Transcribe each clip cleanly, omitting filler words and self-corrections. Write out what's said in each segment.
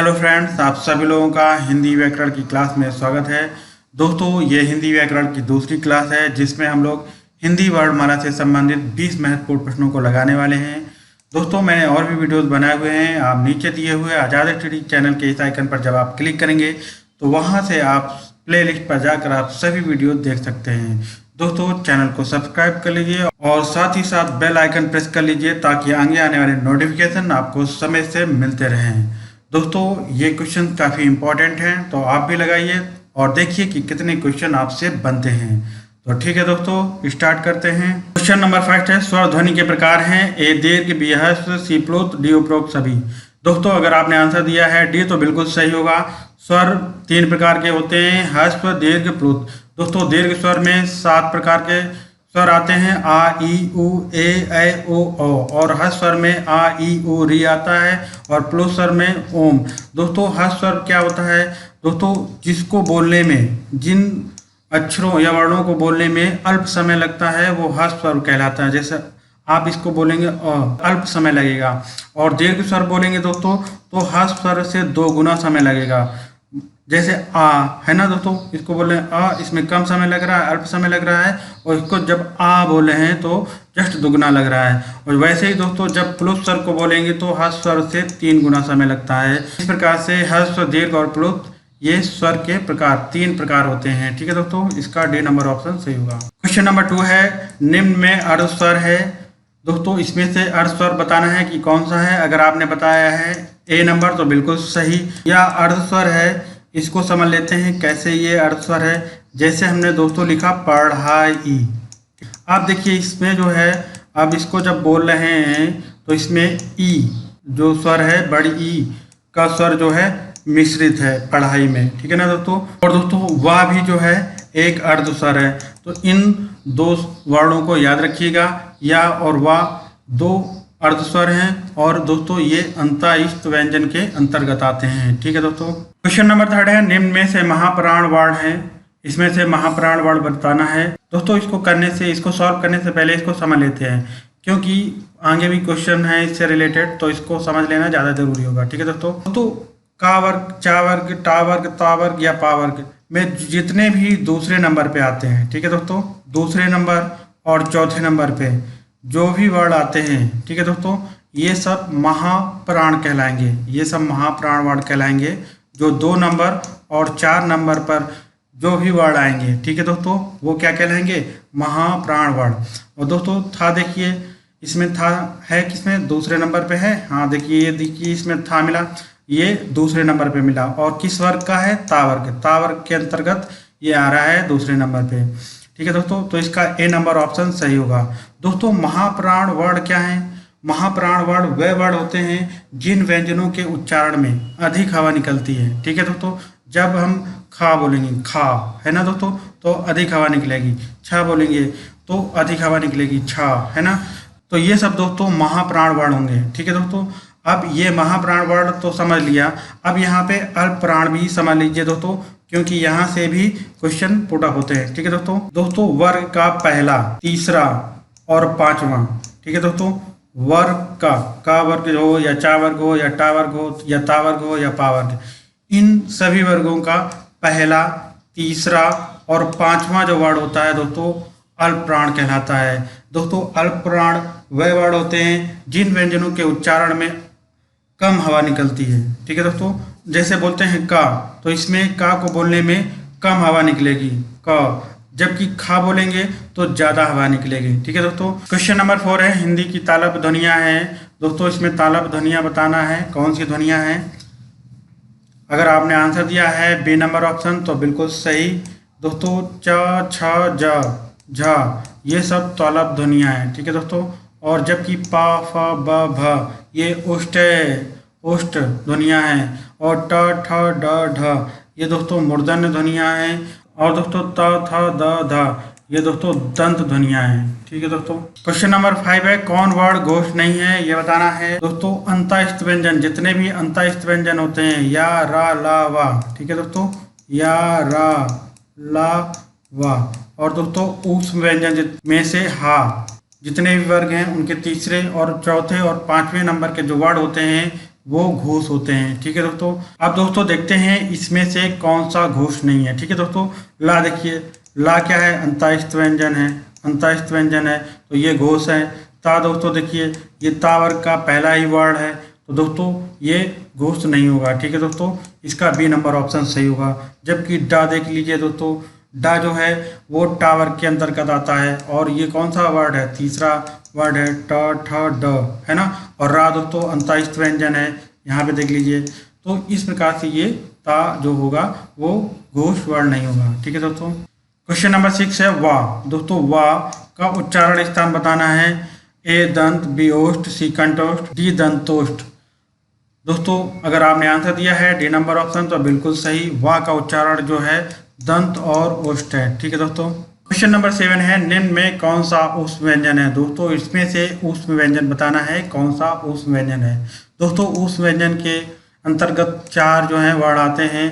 Hello friends, आप सभी लोगों का हिंदी व्याकरण की क्लास में स्वागत है। दोस्तों, ये हिंदी व्याकरण की दूसरी क्लास है जिसमें हम लोग हिंदी वर्णमाला से संबंधित 20 महत्वपूर्ण प्रश्नों को लगाने वाले हैं। दोस्तों, मैंने और भी वीडियोस बनाए हुए हैं। आप नीचे दिए हुए आज़ाद स्टडी चैनल के इस आइकन पर जब आप क्लिक करेंगे तो वहाँ से आप प्लेलिस्ट पर जाकर आप सभी वीडियो देख सकते हैं। दोस्तों, चैनल को सब्सक्राइब कर लीजिए और साथ ही साथ बेल आइकन प्रेस कर लीजिए ताकि आगे आने वाले नोटिफिकेशन आपको समय से मिलते रहें। दोस्तों, ये क्वेश्चन काफ़ी इंपॉर्टेंट हैं, तो आप भी लगाइए और देखिए कि कितने क्वेश्चन आपसे बनते हैं। तो ठीक है दोस्तों, स्टार्ट करते हैं। क्वेश्चन नंबर फर्स्ट है, स्वर ध्वनि के प्रकार हैं ए दीर्घ बी ह्रस्व सी प्लुत डी उपरोक्त सभी। दोस्तों, अगर आपने आंसर दिया है डी तो बिल्कुल सही होगा। स्वर 3 प्रकार के होते हैं, ह्रस्व दीर्घ प्लुत। दोस्तों, दीर्घ स्वर में 7 प्रकार के स्वर आते हैं, आ ई उ ए ओ औ। और ह्रस्व स्वर में आ ई उ री आता है और प्लुत स्वर में ओम। दोस्तों, ह्रस्व स्वर क्या होता है? दोस्तों, जिसको बोलने में, जिन अक्षरों या वर्णों को बोलने में अल्प समय लगता है वो ह्रस्व स्वर कहलाता है। जैसे आप इसको बोलेंगे अल्प समय लगेगा, और दीर्घ स्वर बोलेंगे दोस्तों तो ह्रस्व स्वर से 2 गुना समय लगेगा। जैसे आ है ना दोस्तों, इसको बोल रहे हैं आ, इसमें कम समय लग रहा है, अल्प समय लग रहा है, और इसको जब आ बोले हैं तो जस्ट दुगना लग रहा है। और वैसे ही दोस्तों, जब प्लुत स्वर को बोलेंगे तो ह्रस्व स्वर से 3 गुना समय लगता है। इस प्रकार से ह्रस्व, दीर्घ और प्लुत ये स्वर के प्रकार 3 प्रकार होते हैं। ठीक है दोस्तों, इसका डी नंबर ऑप्शन सही होगा। क्वेश्चन नंबर 2 है, निम्न में अर्ध स्वर है। दोस्तों, इसमें से अर्ध स्वर बताना है कि कौन सा है। अगर आपने बताया है ए नंबर तो बिल्कुल सही। या अर्ध स्वर है, इसको समझ लेते हैं कैसे ये अर्ध स्वर है। जैसे हमने दोस्तों लिखा पढ़ाई। आप देखिए इसमें जो है, अब इसको जब बोल रहे हैं तो इसमें ई जो स्वर है, बड़ी ई का स्वर जो है मिश्रित है पढ़ाई में। ठीक है ना दोस्तों। और दोस्तों, वाह भी जो है एक अर्ध स्वर है। तो इन 2 वर्णों को याद रखिएगा, या और वाह 2 अर्ध स्वर हैं, और दोस्तों ये अंतःइष्ट व्यंजन के अंतर्गत आते हैं। ठीक है दोस्तों। क्वेश्चन नंबर 3 है, निम्न में से महाप्राण वर्ण है। इसमें से महाप्राण वर्ण बताना है। दोस्तों, इसको सॉल्व करने से पहले इसको समझ लेते हैं, क्योंकि आगे भी क्वेश्चन है इससे रिलेटेड, तो इसको समझ लेना ज़्यादा जरूरी होगा। ठीक है दोस्तों, का वर्ग, चा वर्ग, टा वर्ग, ता वर्ग या पा वर्ग में जितने भी दूसरे नंबर पे आते हैं, ठीक है दोस्तों, दूसरे नंबर और चौथे नंबर पे जो भी वर्ड आते हैं, ठीक है दोस्तों, ये सब महाप्राण कहलाएंगे। ये सब महाप्राण वर्ड कहलाएंगे, जो 2 नंबर और 4 नंबर पर जो भी वर्ड आएंगे, ठीक है दोस्तों, वो क्या कहलाएंगे? महाप्राण वर्ड। और दोस्तों, था देखिए इसमें था है किसमें? दूसरे नंबर पे है। हाँ देखिए, ये देखिए इसमें था मिला, ये दूसरे नंबर पे मिला। और किस वर्ग का है? ता वर्ग। ता वर्ग के अंतर्गत ये आ रहा है दूसरे नंबर पे। ठीक है दोस्तों, तो इसका ए नंबर ऑप्शन सही होगा। दोस्तों, महाप्राण वर्ड क्या है? महाप्राण वर्ड वे वर्ड होते हैं जिन व्यंजनों के उच्चारण में अधिक हवा निकलती है। ठीक है दोस्तों, जब हम खा बोलेंगे, खा है ना दोस्तों, तो अधिक हवा निकलेगी। छा बोलेंगे तो अधिक हवा निकलेगी, छा है ना। तो ये सब दोस्तों महाप्राण वर्ड होंगे। ठीक है दोस्तों, अब ये महाप्राण वर्ड तो समझ लिया। अब यहाँ पे अल्प प्राण भी समझ लीजिए दोस्तों, क्योंकि यहाँ से भी क्वेश्चन पुट अप होते हैं। ठीक है दोस्तों, वर्ग का पहला, तीसरा और 5वां, ठीक है दोस्तों, वर्ग का वर्ग हो या चा वर्ग हो या टा वर्ग हो या ता वर्ग हो या पा वर्ग, इन सभी वर्गों का पहला, तीसरा और 5वां जो वर्ड होता है दोस्तों, अल्प प्राण कहलाता है। दोस्तों, अल्प प्राण वे वर्ड होते हैं जिन व्यंजनों के उच्चारण में कम हवा निकलती है। ठीक है दोस्तों, जैसे बोलते हैं का, तो इसमें का को बोलने में कम हवा निकलेगी का, जबकि खा बोलेंगे तो ज़्यादा हवा निकलेगी। ठीक है दोस्तों। क्वेश्चन नंबर 4 है, हिंदी की तालव्य ध्वनियाँ हैं। दोस्तों, इसमें तालव्य ध्वनियाँ बताना है, कौन सी ध्वनियाँ हैं। अगर आपने आंसर दिया है बी नंबर ऑप्शन तो बिल्कुल सही। दोस्तों, च, छ, ज, झा ये सब तालव्य ध्वनियाँ हैं। ठीक है दोस्तों। और जबकि पा, फ, ब, भ ये ओष्ठ ध्वनियाँ हैं। और ट, ठ, ड, ढ ये दोस्तों मूर्धन्य ध्वनियाँ हैं। और दोस्तों, त, थ, द, ध ये दोस्तों दंत ध्वनियाँ हैं। ठीक है दोस्तों। क्वेश्चन नंबर 5 है, कौन वर्ड घोष नहीं है, ये बताना है। दोस्तों, अंतःइष्ट व्यंजन, जितने भी अंतःइष्ट व्यंजन होते हैं, या, रा, ला, वा, ठीक है दोस्तों, या, रा, ला, वा। और दोस्तों, ऊष्म व्यंजन में से हा, जितने भी वर्ग हैं उनके तीसरे और चौथे और 5वें नंबर के जो वर्ड होते हैं वो घोष होते हैं। ठीक है दोस्तों, अब दोस्तों देखते हैं इसमें से कौन सा घोष नहीं है। ठीक है दोस्तों, ला देखिए, ला क्या है, अंतःस्थ व्यंजन है, अंतःस्थ व्यंजन है तो ये घोष है। ता दोस्तों देखिए, ये ता वर्ग का पहला ही वर्ण है तो दोस्तों ये घोष नहीं होगा। ठीक है दोस्तों, इसका बी नंबर ऑप्शन सही होगा। जबकि डा देख लीजिए दोस्तों, डा जो है वो टा वर्ग के अंतर्गत आता है और ये कौन सा वर्ड है, तीसरा वर्ड है, ट ठ ड, है ना। और रा दोस्तों अंतःस्थ व्यंजन है, यहाँ पे देख लीजिए। तो इस प्रकार से ये ता जो होगा वो घोष वर्ण नहीं होगा। ठीक है दोस्तों, क्वेश्चन नंबर 6 है वाह। दोस्तों वाह का उच्चारण स्थान बताना है। ए दंत, बी ओष्ठ, सी कंठोष्ठ, डी दंतोष्ठ। दोस्तों अगर आपने आंसर दिया है डी नंबर ऑप्शन तो बिल्कुल सही, वाह का उच्चारण जो है दंत और ओष्ठ है। ठीक है दोस्तों, क्वेश्चन नंबर 7 है निम्न में कौन सा ऊष्म व्यंजन है। दोस्तों इसमें से ऊष्म व्यंजन बताना है, कौन सा ऊष्म व्यंजन है। दोस्तों ऊष्म व्यंजन के अंतर्गत 4 जो है वर्ड आते हैं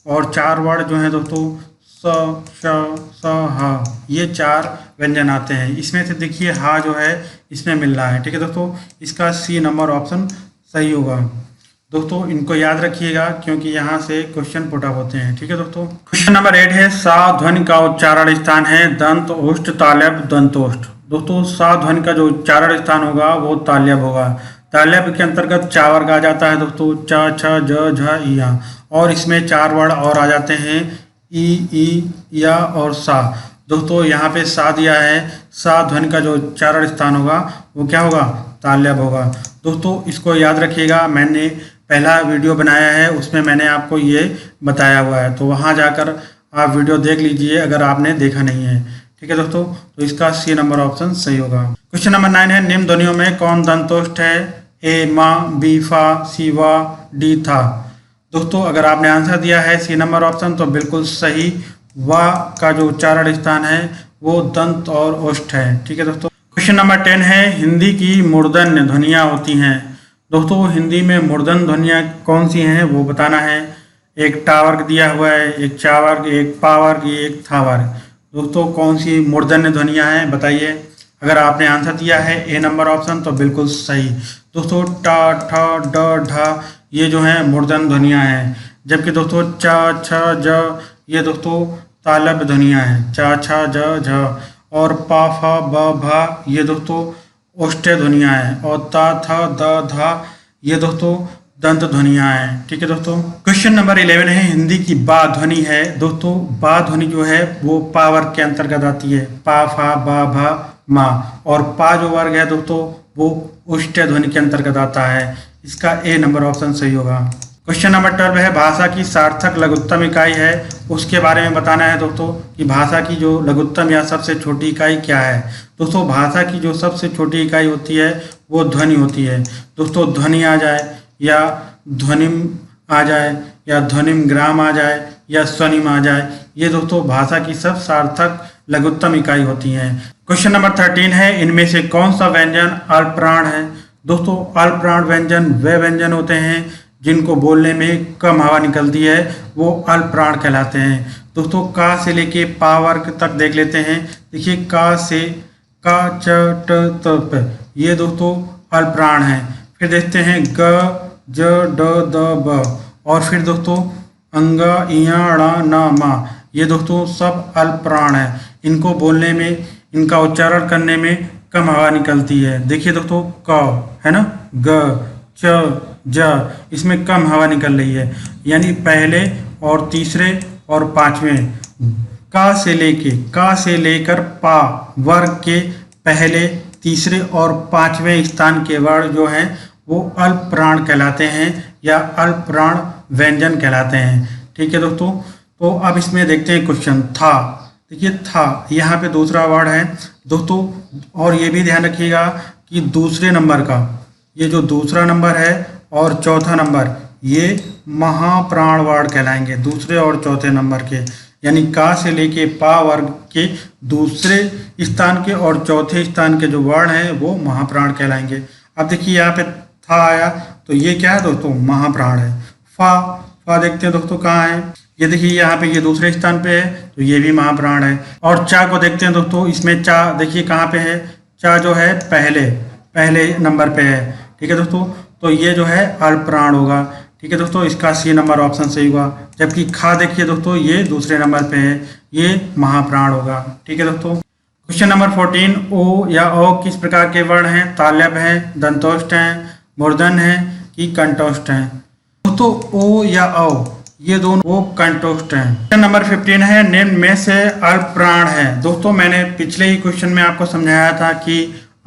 और 4 वर्ड जो है दोस्तों स, श, स, ह, ये 4 व्यंजन आते हैं। इसमें से देखिए हा जो है इसमें मिल रहा है। ठीक है दोस्तों, इसका सी नंबर ऑप्शन सही होगा। दोस्तों इनको याद रखिएगा क्योंकि यहाँ से क्वेश्चन पुट अप होते हैं। ठीक है दोस्तों, क्वेश्चन नंबर 8 है सा ध्वनि का उच्चारण स्थान है दंत ओष्ठ, तालव्य, दंतोष्ठ। दोस्तों सा ध्वनि का जो उच्चारण स्थान होगा वो तालव्य होगा। तालव्य के अंतर्गत 4 वर्ग आ जाता है दोस्तों, च, छ, ज, झ, इया, और इसमें 4 वर्ड और आ जाते हैं ई, या और सा। दोस्तों यहाँ पे सा दिया है, सा ध्वनि का जो उच्चारण स्थान होगा वो क्या होगा, तालव्य होगा। दोस्तों इसको याद रखिएगा, मैंने पहला वीडियो बनाया है उसमें मैंने आपको ये बताया हुआ है, तो वहाँ जाकर आप वीडियो देख लीजिए अगर आपने देखा नहीं है। ठीक है दोस्तों, तो इसका सी नंबर ऑप्शन सही होगा। क्वेश्चन नंबर 9 है निम्न ध्वनियों में कौन दंतोष्ठ है। ए मा, बी फा, सी वा, डी था। दोस्तों अगर आपने आंसर दिया है सी नंबर ऑप्शन तो बिल्कुल सही, वा का जो उच्चारण स्थान है वो दंत और ओष्ठ है। ठीक है दोस्तों, क्वेश्चन नंबर 10 है हिंदी की मूर्धन्य ध्वनियाँ होती हैं। दोस्तों हिंदी में मूर्धन्य ध्वनियाँ कौन सी हैं वो बताना है। एक टा वर्ग दिया हुआ है, एक चा वर्ग, एक पा वर्ग, एक था वर्ग। दोस्तों कौन सी मूर्धन्य ध्वनियाँ हैं बताइए। अगर आपने आंसर दिया है ए नंबर ऑप्शन तो बिल्कुल सही। दोस्तों टा, ठ, ड, ढ ये जो हैं मूर्धन्य ध्वनियाँ हैं। जबकि दोस्तों च, छ, ज ये दोस्तों तालव्य ध्वनियाँ हैं, च, छ, ज, झ। और पा, फा, ब, भा ये दोस्तों ओष्ठ्य ध्वनियाँ हैं। और ता, थ, द, ध ये दोस्तों दंत ध्वनियाँ हैं। ठीक है दोस्तों, क्वेश्चन नंबर 11 है हिंदी की बा ध्वनि है। दोस्तों बा ध्वनि जो है वो पा वर्ग के अंतर्गत आती है, पा, फा, बा, भा, मा। और पा जो वर्ग है दोस्तों वो ओष्ठ्य ध्वनि के अंतर्गत आता है। इसका ए नंबर ऑप्शन सही होगा। क्वेश्चन नंबर 12 है भाषा की सार्थक लघुत्तम इकाई है, उसके बारे में बताना है दोस्तों कि भाषा की जो लघुत्तम या सबसे छोटी इकाई क्या है। दोस्तों भाषा की जो सबसे छोटी इकाई होती है वो ध्वनि होती है। दोस्तों ध्वनि आ जाए या ध्वनिम आ जाए या ध्वनिम ग्राम आ जाए या स्वनिम आ जाए, ये दोस्तों भाषा की सब सार्थक लघुत्तम इकाई होती हैं। क्वेश्चन नंबर 13 है इनमें से कौन सा व्यंजन अल्पप्राण है। दोस्तों अल्पप्राण व्यंजन वे व्यंजन होते हैं जिनको बोलने में कम हवा निकलती है, वो अल्पप्राण कहलाते हैं। दोस्तों का से लेके पा वर्ग तक देख लेते हैं। देखिए का से का, च, ट, त, प ये दोस्तों अल्पप्राण हैं। फिर देखते हैं ग, ज, ड, द, ब। और फिर दोस्तों अंग, इया, ण, न, मा ये दोस्तों सब अल्पप्राण हैं। इनको बोलने में, इनका उच्चारण करने में कम हवा निकलती है। देखिए दोस्तों क है ना, ग, च, ज इसमें कम हवा निकल रही है, यानी पहले और तीसरे और पांचवें। का से लेकर पा वर्ग के पहले, तीसरे और पांचवें स्थान के वर्ण जो हैं वो अल्पप्राण कहलाते हैं या अल्पप्राण व्यंजन कहलाते हैं। ठीक है दोस्तों, तो अब इसमें देखते हैं क्वेश्चन था। देखिए था यहाँ पे दूसरा वर्ड है दोस्तों, और ये भी ध्यान रखिएगा कि दूसरे नंबर का, ये जो दूसरा नंबर है और चौथा नंबर ये महाप्राण वर्ड कहलाएंगे, दूसरे और चौथे नंबर के। यानी का से लेके पा वर्ग के दूसरे स्थान के और चौथे स्थान के जो वर्ण हैं वो महाप्राण कहलाएंगे। अब देखिए यहाँ पे था आया तो ये क्या है दोस्तों, महाप्राण है। फा देखते हैं दोस्तों कहाँ है, ये देखिए यहाँ पे ये दूसरे स्थान पे है तो ये भी महाप्राण है। और चा को देखते हैं दोस्तों, इसमें चा देखिए कहाँ पे है, चा जो है पहले नंबर पे है। ठीक है दोस्तों, तो ये जो है अल्पप्राण होगा। ठीक है दोस्तों, इसका सी नंबर ऑप्शन सही होगा। जबकि खा देखिए दोस्तों, ये दूसरे नंबर पे है, ये महाप्राण होगा। ठीक है दोस्तों, क्वेश्चन नंबर 14, ओ या ओ किस प्रकार के वर्ण हैं? तालव्य हैं, दंतोष्ठ हैं, मूर्धन्य हैं कि कंठोष्ठ हैं? दोस्तों ओ या औ ये दोनों वो कंठोष्ठ हैं। क्वेश्चन नंबर 15 है, निम्न में से अल्पप्राण है। दोस्तों मैंने पिछले ही क्वेश्चन में आपको समझाया था कि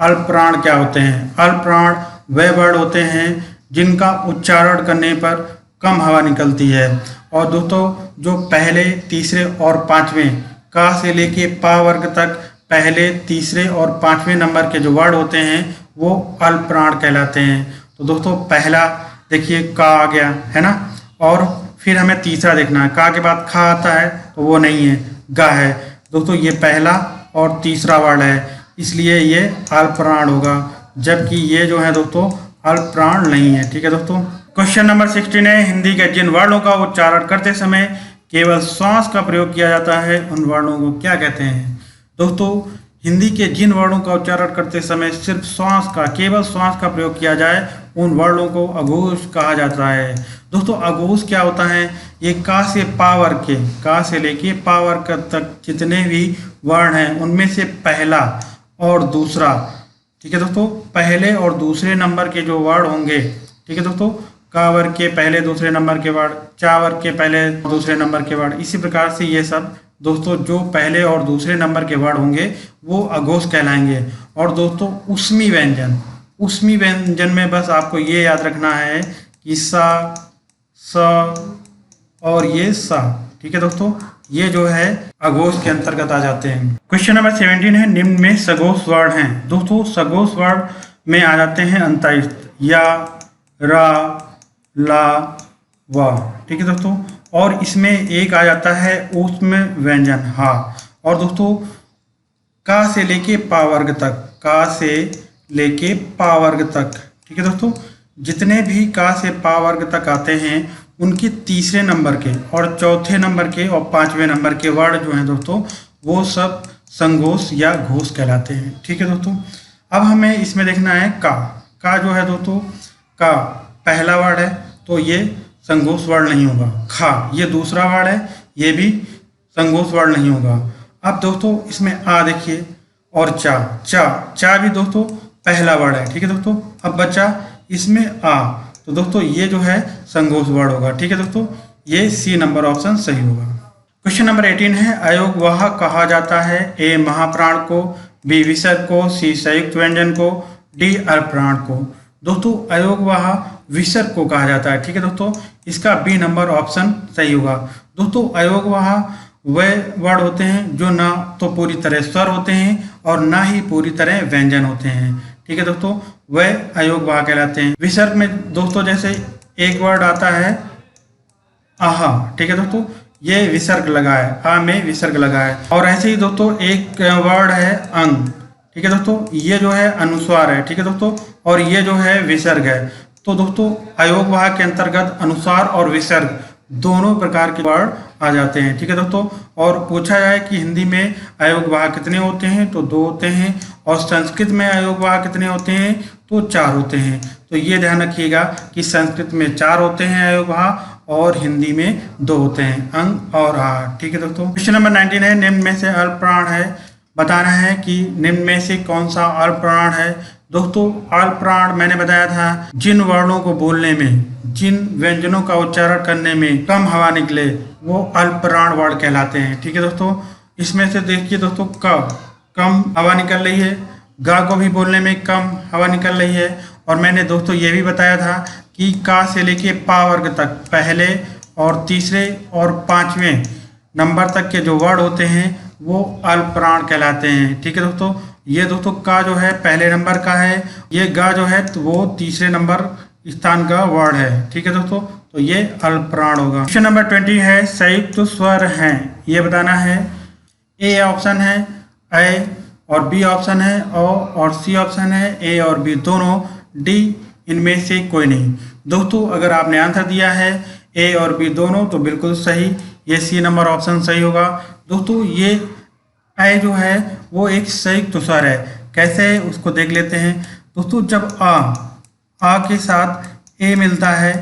अल्पप्राण क्या होते हैं। अल्पप्राण वे वर्ड होते हैं जिनका उच्चारण करने पर कम हवा निकलती है। और दोस्तों जो पहले, तीसरे और पांचवें का से लेके पा वर्ग तक पहले, तीसरे और पांचवें नंबर के जो वर्ड होते हैं वो अल्पप्राण कहलाते हैं। तो दोस्तों पहला देखिए का आ गया है ना, और फिर हमें तीसरा देखना है। का के बाद खा आता है तो वो नहीं है, गा है। दोस्तों ये पहला और तीसरा वर्ड है, इसलिए ये अल्पप्राण होगा। जबकि ये जो है दोस्तों अल्पप्राण नहीं है। ठीक है दोस्तों, क्वेश्चन नंबर 16 है, हिंदी के जिन वर्णों का उच्चारण करते समय केवल श्वास का प्रयोग किया जाता है उन वर्णों को क्या कहते हैं? दोस्तों हिंदी के जिन वर्णों का उच्चारण करते समय सिर्फ श्वास का, केवल श्वास का प्रयोग किया जाए उन वर्णों को अघोष कहा जाता है। दोस्तों अघोष क्या होता है? ये का से पा वर्ग के, का से लेके पा वर्ग तक जितने भी वर्ण हैं उनमें से पहला और दूसरा, ठीक है दोस्तों, पहले और दूसरे नंबर के जो वर्ड होंगे, ठीक है दोस्तों, का वर्ग के पहले दूसरे नंबर के वर्ड, चा वर्ग के पहले दूसरे नंबर के वर्ड, इसी प्रकार से ये सब दोस्तों जो पहले और दूसरे नंबर के वर्ड होंगे वो अघोष कहलाएंगे। और दोस्तों उस्मी व्यंजन, उस्मी व्यंजन में बस आपको ये याद रखना है कि सा, स और ये सा, ठीक है दोस्तों, ये जो है अघोष के अंतर्गत आ जाते हैं। क्वेश्चन नंबर 17 है, निम्न में सघोष वर्ण हैं। दोस्तों सघोष वर्ण में आ जाते हैं अंतरिक्ष, या, रा, ला, वा, ठीक है दोस्तों, और इसमें एक आ जाता है ऊष्म व्यंजन हा। और दोस्तों का से लेके पा वर्ग तक, का से लेके पा वर्ग तक, ठीक है दोस्तों, जितने भी का से पा वर्ग तक आते हैं उनके तीसरे नंबर के और चौथे नंबर के और पांचवें नंबर के वर्ड जो हैं दोस्तों वो सब संघोष या घोष कहलाते हैं। ठीक है दोस्तों, अब हमें इसमें देखना है का जो है दोस्तों, का पहला वर्ड है तो ये संघोष वर्ण नहीं होगा। खा ये दूसरा वर्ड है, ये भी संघोष वर्ण नहीं होगा। अब दोस्तों इसमें आ देखिए, और चा भी दोस्तों पहला वर्ड है। ठीक है दोस्तों, अब बचा इसमें आ, तो दोस्तों ये जो है संघोष वर्ड होगा। ठीक है दोस्तों, ये सी नंबर ऑप्शन सही होगा। क्वेश्चन नंबर 18 है, अयोगवाह कहा जाता है? ए महाप्राण को, बी विसर्ग को, सी संयुक्त व्यंजन को, डी अल्पप्राण को। दोस्तों अयोगवाह विसर्ग को कहा जाता है। ठीक है दोस्तों, इसका बी नंबर ऑप्शन सही होगा। दोस्तों अयोगवाह वे वर्ड होते हैं जो ना तो पूरी तरह स्वर होते हैं और ना ही पूरी तरह व्यंजन होते हैं। ठीक है दोस्तों, वह अयोगवाह कहलाते हैं। विसर्ग में दोस्तों जैसे एक वर्ड आता है आहा, ठीक है दोस्तों, ये विसर्ग लगा है, आ में विसर्ग लगा है। और ऐसे ही दोस्तों एक वर्ड है अंग, ठीक है दोस्तों, ये जो है अनुस्वार है। ठीक है दोस्तों, और ये जो है विसर्ग है। तो दोस्तों अयोगवाह के अंतर्गत अनुस्वार और विसर्ग दोनों प्रकार के वर्ड आ जाते हैं। ठीक है दोस्तों, और पूछा जाए कि हिंदी में अयोगवाह कितने होते हैं तो 2 होते हैं, और संस्कृत में अयोगवाह कितने होते हैं तो 4 होते हैं। तो ये ध्यान रखिएगा कि संस्कृत में 4 होते हैं अयोगवाह और हिंदी में 2 होते हैं, अंग और आ। ठीक है दोस्तों, क्वेश्चन नंबर 19 है, निम्न में से अल्पप्राण है, बताना है कि निम्न में से कौन सा अल्पप्राण है। दोस्तों अल्पप्राण मैंने बताया था जिन वर्णों को बोलने में, जिन व्यंजनों का उच्चारण करने में कम हवा निकले वो अल्पप्राण वर्ड कहलाते हैं। ठीक है दोस्तों, इसमें से देखिए दोस्तों कम हवा निकल रही है, गा को भी बोलने में कम हवा निकल रही है। और मैंने दोस्तों ये भी बताया था कि का से लेके पा वर्ग तक पहले और तीसरे और पांचवें नंबर तक के जो वर्ड होते हैं वो अल्पप्राण कहलाते हैं। ठीक है दोस्तों, ये दोस्तों का जो है पहले नंबर का है, ये गा जो है तो वो तीसरे नंबर स्थान का वर्ड है। ठीक है दोस्तों, तो ये अल्पप्राण होगा। क्वेश्चन नंबर 20 है, संयुक्त स्वर हैं, ये बताना है। ए ऑप्शन है ए, और बी ऑप्शन है ओ, और सी ऑप्शन है ए और बी दोनों, डी इनमें से कोई नहीं। दोस्तों अगर आपने आंसर दिया है ए और बी दोनों तो बिल्कुल सही, ये सी नंबर ऑप्शन सही होगा। दोस्तों ये ए जो है वो एक संयुक्त स्वर है, कैसे है उसको देख लेते हैं। दोस्तों जब आ के साथ ए मिलता है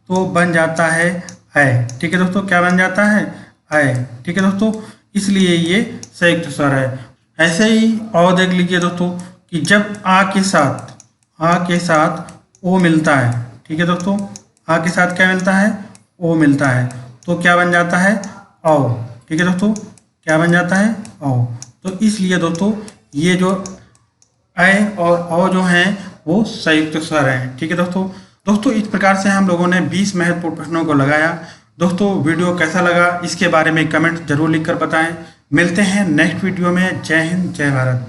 तो बन जाता है ऐ। ठीक है दोस्तों, क्या बन जाता है? ऐ। ठीक है दोस्तों, इसलिए ये संयुक्त स्वर है। ऐसे ही और देख लीजिए दोस्तों कि जब आ के साथ ओ मिलता है, ठीक है दोस्तों, आ के साथ क्या मिलता है? ओ मिलता है, तो क्या बन जाता है? औ। ठीक है दोस्तों, क्या बन जाता है? औ। तो इसलिए दोस्तों ये जो ऐ और औ जो हैं वो संयुक्त स्वर हैं। ठीक है दोस्तों इस प्रकार से हम लोगों ने 20 महत्वपूर्ण प्रश्नों को लगाया। दोस्तों वीडियो कैसा लगा इसके बारे में कमेंट जरूर लिखकर बताएं। मिलते हैं नेक्स्ट वीडियो में। जय हिंद, जय भारत।